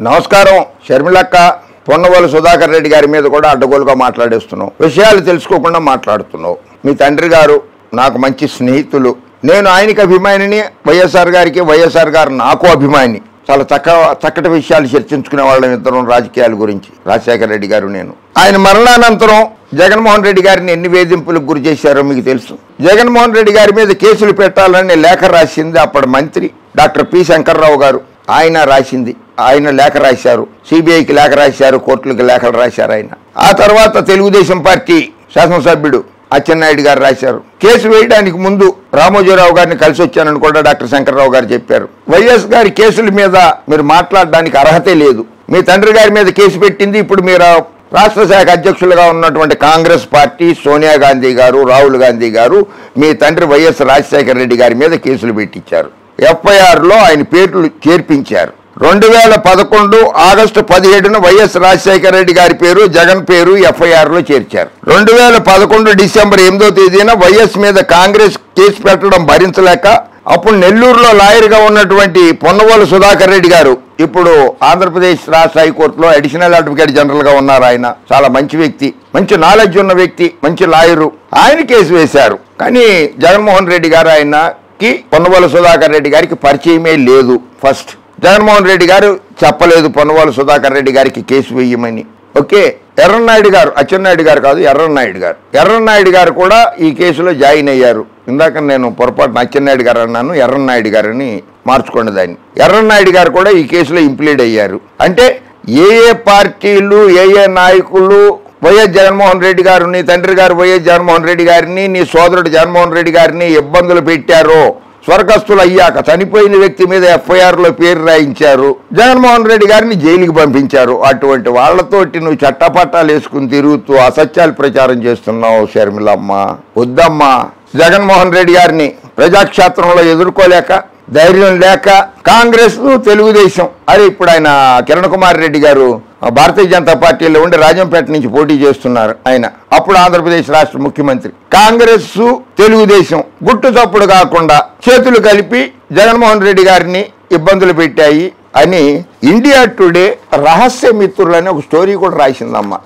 నమస్కారం. షర్మిలక్క పొన్నవోలు సుధాకర్ రెడ్డి గారి మీద కూడా అడ్డగోలుగా మాట్లాడేస్తున్నావు. విషయాలు తెలుసుకోకుండా మాట్లాడుతున్నావు. మీ తండ్రి గారు నాకు మంచి స్నేహితులు. నేను ఆయనకి అభిమానిని, వైఎస్ఆర్ గారికి, వైఎస్ఆర్ గారు నాకు అభిమాని. చాలా చక్కటి విషయాలు చర్చించుకునే వాళ్ళం ఇద్దరం రాజకీయాల గురించి. రాజశేఖర రెడ్డి గారు నేను. ఆయన మరణానంతరం జగన్మోహన్ రెడ్డి గారిని ఎన్ని వేధింపులకు గురి చేశారో మీకు తెలుసు. జగన్మోహన్ రెడ్డి గారి మీద కేసులు పెట్టాలని లేఖ రాసింది అప్పటి మంత్రి డాక్టర్ పి శంకర్రావు గారు. ఆయన లేఖ రాశారు, సిబిఐకి లేఖ రాశారు, కోర్టులకు లేఖలు రాశారు ఆయన. ఆ తర్వాత తెలుగుదేశం పార్టీ శాసనసభ్యుడు అచ్చెన్నాయుడు గారు రాశారు. కేసు వేయడానికి ముందు రామోజీరావు గారిని కలిసి వచ్చానని కూడా డాక్టర్ శంకర్రావు గారు చెప్పారు. వైఎస్ గారి కేసుల మీద మీరు మాట్లాడడానికి అర్హతే లేదు. మీ తండ్రి గారి మీద కేసు పెట్టింది ఇప్పుడు మీరు రాష్ట్ర శాఖ అధ్యక్షులుగా ఉన్నటువంటి కాంగ్రెస్ పార్టీ సోనియా గాంధీ గారు, రాహుల్ గాంధీ గారు మీ తండ్రి వైఎస్ రాజశేఖర రెడ్డి గారి మీద కేసులు పెట్టించారు. ఎఫ్ఐఆర్లో ఆయన పేర్లు చేర్పించారు. 2011 ఆగస్టు 17న వైఎస్ రాజశేఖర రెడ్డి గారి పేరు, జగన్ పేరు ఎఫ్ఐఆర్లో చేర్చారు. 2011 డిసెంబర్ 8వ తేదీన వైఎస్ మీద కాంగ్రెస్ కేసు పెట్టడం భరించలేక అప్పుడు నెల్లూరులో లాయర్గా ఉన్నటువంటి పొన్నవోలు సుధాకర్ రెడ్డి గారు, ఇప్పుడు ఆంధ్రప్రదేశ్ రాష్ట్ర హైకోర్టులో అడిషనల్ అడ్వకేట్ జనరల్ గా ఉన్నారు. ఆయన చాలా మంచి వ్యక్తి, మంచి నాలెడ్జ్ ఉన్న వ్యక్తి, మంచి లాయరు. ఆయన కేసు వేశారు. కానీ జగన్మోహన్ రెడ్డి గారు ఆయనకి పొన్నవోలు సుధాకర్ రెడ్డి గారికి పరిచయమే లేదు. ఫస్ట్ జగన్మోహన్ రెడ్డి గారు చెప్పలేదు పొన్నవోలు సుధాకర్ రెడ్డి గారికి కేసు వేయమని. ఓకే, ఎర్రన్నాయుడు గారు, అచ్చెన్నాయుడు గారు కాదు, ఎర్రన్నాయుడు గారు కూడా ఈ కేసులో జాయిన్ అయ్యారు. ఇందాక నేను పొరపాటున అచ్చెన్నాయుడు గారు అన్నాను, ఎర్రన్నాయుడు గారని మార్చుకోండి దాన్ని. ఎర్రన్నాయుడు గారు కూడా ఈ కేసులో ఇంప్లీడ్ అయ్యారు. అంటే ఏ పార్టీలు, ఏ నాయకులు వైఎస్ జగన్మోహన్ రెడ్డి గారు, నీ తండ్రి గారు వైఎస్ జగన్మోహన్ రెడ్డి గారిని, నీ సోదరుడు జగన్మోహన్ రెడ్డి గారిని ఇబ్బందులు పెట్టారో, స్వర్గస్థులు అయ్యాక చనిపోయిన వ్యక్తి మీద ఎఫ్ఐఆర్లో పేరు రాయించారు, జగన్మోహన్ రెడ్డి గారిని జైలుకి పంపించారు. అటువంటి వాళ్లతోటి నువ్వు చట్టపట్టాలు వేసుకుని తిరుగుతూ అసత్యాలు ప్రచారం చేస్తున్నావు. షర్మిలమ్మ వద్దమ్మా. జగన్మోహన్ రెడ్డి గారిని ప్రజాక్షేత్రంలో ఎదుర్కోలేక, ధైర్యం లేక కాంగ్రెస్, తెలుగుదేశం, అరే ఇప్పుడు ఆయన కిరణ్ కుమార్ రెడ్డి గారు భారతీయ జనతా పార్టీలో ఉండి రాజంపేట నుంచి పోటీ చేస్తున్నారు. ఆయన అప్పుడు ఆంధ్రప్రదేశ్ రాష్ట్ర ముఖ్యమంత్రి. కాంగ్రెస్, తెలుగుదేశం గుట్టు చప్పుడు కాకుండా చేతులు కలిపి జగన్మోహన్ రెడ్డి గారిని ఇబ్బందులు పెట్టాయి అని ఇండియా టుడే రహస్య మిత్రులని ఒక స్టోరీ కూడా రాసిందమ్మా.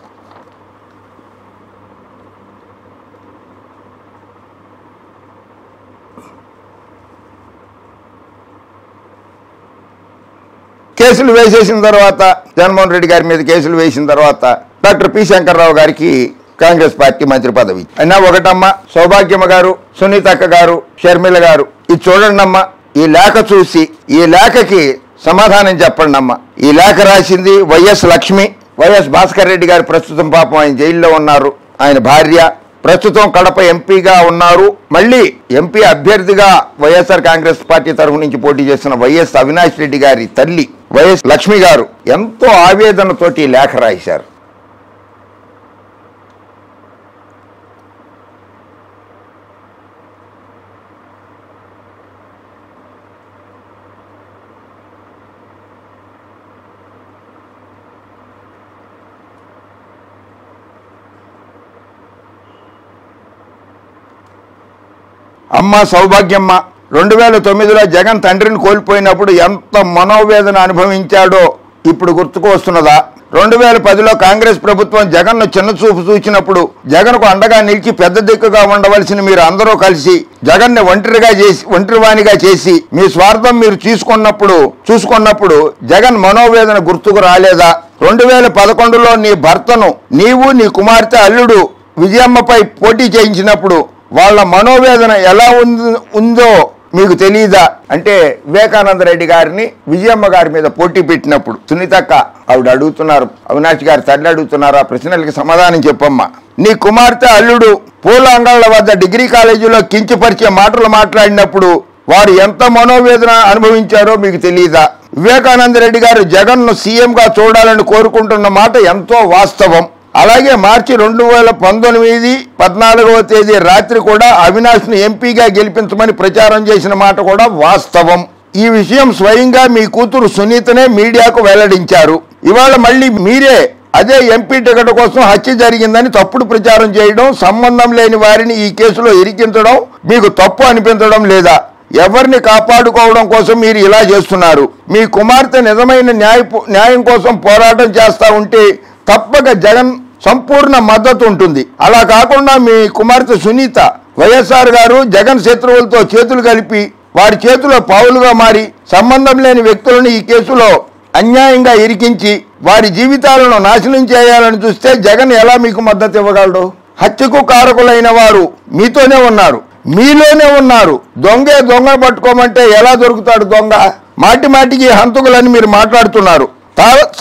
కేసులు వేసేసిన తర్వాత, జగన్మోహన్ రెడ్డి గారి మీద కేసులు వేసిన తర్వాత డాక్టర్ పి శంకర్రావు గారికి కాంగ్రెస్ పార్టీ మంత్రి పదవి. అయినా ఒకటమ్మ, సౌభాగ్యమ్మ గారు, సునీతక్క గారు, షర్మిల గారు, ఇది చూడండి అమ్మా. ఈ లేఖ చూసి ఈ లేఖకి సమాధానం చెప్పండి అమ్మా. ఈ లేఖ రాసింది వైఎస్ లక్ష్మి. వైఎస్ భాస్కర్ రెడ్డి గారు ప్రస్తుతం పాపం ఆయన జైల్లో ఉన్నారు. ఆయన భార్య ప్రస్తుతం కడప ఎంపీగా ఉన్నారు. మళ్ళీ ఎంపీ అభ్యర్థిగా వైఎస్ఆర్ కాంగ్రెస్ పార్టీ తరఫు నుంచి పోటీ చేస్తున్న వైఎస్ అవినాష్ రెడ్డి గారి తల్లి వైఎస్ లక్ష్మి గారు ఎంతో ఆవేదనతోటి లేఖ రాశారు. అమ్మ సౌభాగ్యమ్మ, 2009లో జగన్ తండ్రిని కోల్పోయినప్పుడు ఎంత మనోవేదన అనుభవించాడో ఇప్పుడు గుర్తుకు వస్తున్నదా? 2010లో కాంగ్రెస్ ప్రభుత్వం జగన్ను చిన్నచూపు చూచినప్పుడు జగన్కు అండగా నిలిచి పెద్ద దిక్కుగా ఉండవలసిన మీరు అందరూ కలిసి జగన్ని ఒంటరివాణిగా చేసి మీ స్వార్థం మీరు చూసుకున్నప్పుడు జగన్ మనోవేదన గుర్తుకు రాలేదా? 2011లో నీ భర్తను నీవు, నీ కుమార్తె అల్లుడు విజయమ్మపై పోటీ చేయించినప్పుడు వాళ్ళ మనోవేదన ఎలా ఉందో మీకు తెలియదా? అంటే వివేకానంద రెడ్డి గారిని విజయమ్మ గారి మీద పోటీ పెట్టినప్పుడు సునీతక్క ఆవిడ అడుగుతున్నారు, అవినాష్ గారి తల్లి అడుగుతున్నారు, ఆ ప్రశ్నలకి సమాధానం చెప్పమ్మా. నీ కుమార్తె అల్లుడు పూల అంగళ్ళ వద్ద డిగ్రీ కాలేజీలో కించపరిచే మాటలు మాట్లాడినప్పుడు వారు ఎంత మనోవేదన అనుభవించారో మీకు తెలియదా? వివేకానంద రెడ్డి గారు జగన్ను సీఎంగా చూడాలని కోరుకుంటున్న మాట ఎంతో వాస్తవం. అలాగే మార్చి 2019 14వ తేదీ రాత్రి కూడా అవినాష్ను ఎంపీగా గెలిపించమని ప్రచారం చేసిన మాట కూడా వాస్తవం. ఈ విషయం స్వయంగా మీ కూతురు సునీతనే మీడియాకు వెల్లడించారు. ఇవాళ మళ్ళీ మీరే అదే ఎంపీ టికెట్ కోసం హత్య జరిగిందని తప్పుడు ప్రచారం చేయడం, సంబంధం లేని వారిని ఈ కేసులో ఇరికించడం మీకు తప్పు అనిపించడం లేదా? ఎవరిని కాపాడుకోవడం కోసం మీరు ఇలా చేస్తున్నారు? మీ కుమార్తె నిజమైన న్యాయం కోసం పోరాటం చేస్తా ఉంటే తప్పక జగన్ సంపూర్ణ మద్దతు ఉంటుంది. అలా కాకుండా మీ కుమార్తె సునీత వైఎస్ఆర్ గారు జగన్ శత్రువులతో చేతులు కలిపి వారి చేతిలో పావులుగా మారి సంబంధం లేని వ్యక్తులను ఈ కేసులో అన్యాయంగా ఇరికించి వారి జీవితాలను నాశనం చేయాలని చూస్తే జగన్ ఎలా మీకు మద్దతు ఇవ్వగలడు? హత్యకు కారకులైన వారు మీతోనే ఉన్నారు, మీలోనే ఉన్నారు. దొంగను పట్టుకోమంటే ఎలా దొరుకుతాడు దొంగ? మాటి మాటికి హంతకులని మీరు మాట్లాడుతున్నారు.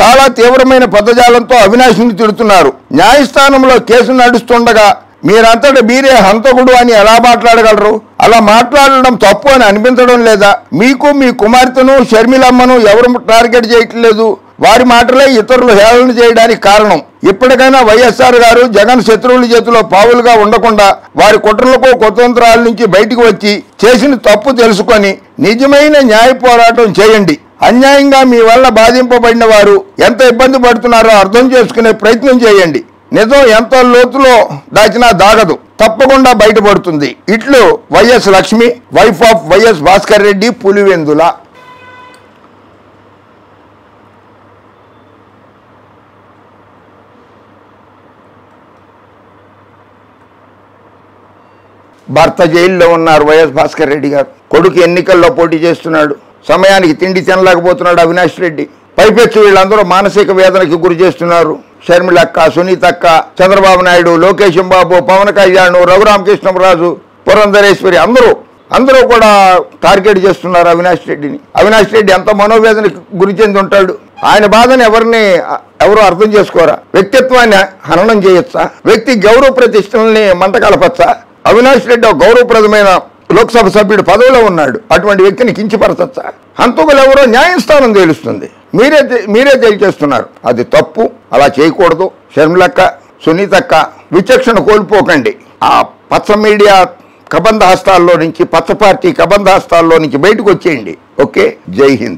చాలా తీవ్రమైన పదజాలంతో అవినాష్ని తిడుతున్నారు. న్యాయస్థానంలో కేసు నడుస్తుండగా మీరంతటా మీరే హంతకుడు అని ఎలా మాట్లాడగలరు? అలా మాట్లాడడం తప్పు అని అనిపించడం లేదా? మీకు మీ కుమార్తెను షర్మిలమ్మను ఎవరు టార్గెట్ చేయట్లేదు? వారి మాటలే ఇతరులు హేళన చేయడానికి కారణం. ఇప్పటికైనా వైఎస్ఆర్ గారు జగన్ శత్రువుల చేతిలో పావులుగా ఉండకుండా వారి కుట్రలకు కుతంత్రాల నుంచి బయటకు వచ్చి చేసిన తప్పు తెలుసుకొని నిజమైన న్యాయ పోరాటం చేయండి. అన్యాయంగా మీ వల్ల బాధింపబడిన వారు ఎంత ఇబ్బంది పడుతున్నారో అర్థం చేసుకునే ప్రయత్నం చేయండి. నిజం ఎంత లోతులో దాచినా దాగదు, తప్పకుండా బయటపడుతుంది. ఇట్లు YS Lakshmi, wife of YS Bhaskar Reddy, Pulivendula. భర్త జైల్లో ఉన్నారు వైఎస్ భాస్కర్ రెడ్డి గారు. కొడుకు ఎన్నికల్లో పోటీ చేస్తున్నాడు. సమయానికి తిండి తినలేకపోతున్నాడు అవినాష్ రెడ్డి. పైపెచ్చు వీళ్ళందరూ మానసిక వేదనకి గురి చేస్తున్నారు. షర్మిలక్క, సునీతక్క, చంద్రబాబు నాయుడు, లోకేష్ బాబు, పవన్ కళ్యాణ్, రఘురామకృష్ణరాజు, పురంధరేశ్వరి అందరూ కూడా టార్గెట్ చేస్తున్నారు అవినాష్ రెడ్డిని. అవినాష్ రెడ్డి ఎంత మనోవేదనకి గురి చెంది ఉంటాడు? ఆయన బాధను ఎవరు అర్థం చేసుకోరా? వ్యక్తిత్వాన్ని హననం చేయొచ్చా? వ్యక్తి గౌరవ ప్రతిష్టల్ని మంట కలపచ్చా? అవినాష్ రెడ్డి ఒక గౌరవప్రదమైన లోక్సభ సభ్యుడు పదవిలో ఉన్నాడు. అటువంటి వ్యక్తిని కించపరచచ్చా? హంతకులు ఎవరో న్యాయస్థానం తేలుస్తుంది. మీరే తేల్చేస్తున్నారు. అది తప్పు, అలా చేయకూడదు. షర్మిలక్క, సునీతక్క, విచక్షణ కోల్పోకండి. ఆ పచ్చ మీడియా కబంధ హస్తాల్లో నుంచి, పచ్చ పార్టీ కబంధ హస్తాల్లో నుంచి బయటకు వచ్చేయండి. ఓకే, జై హింద్.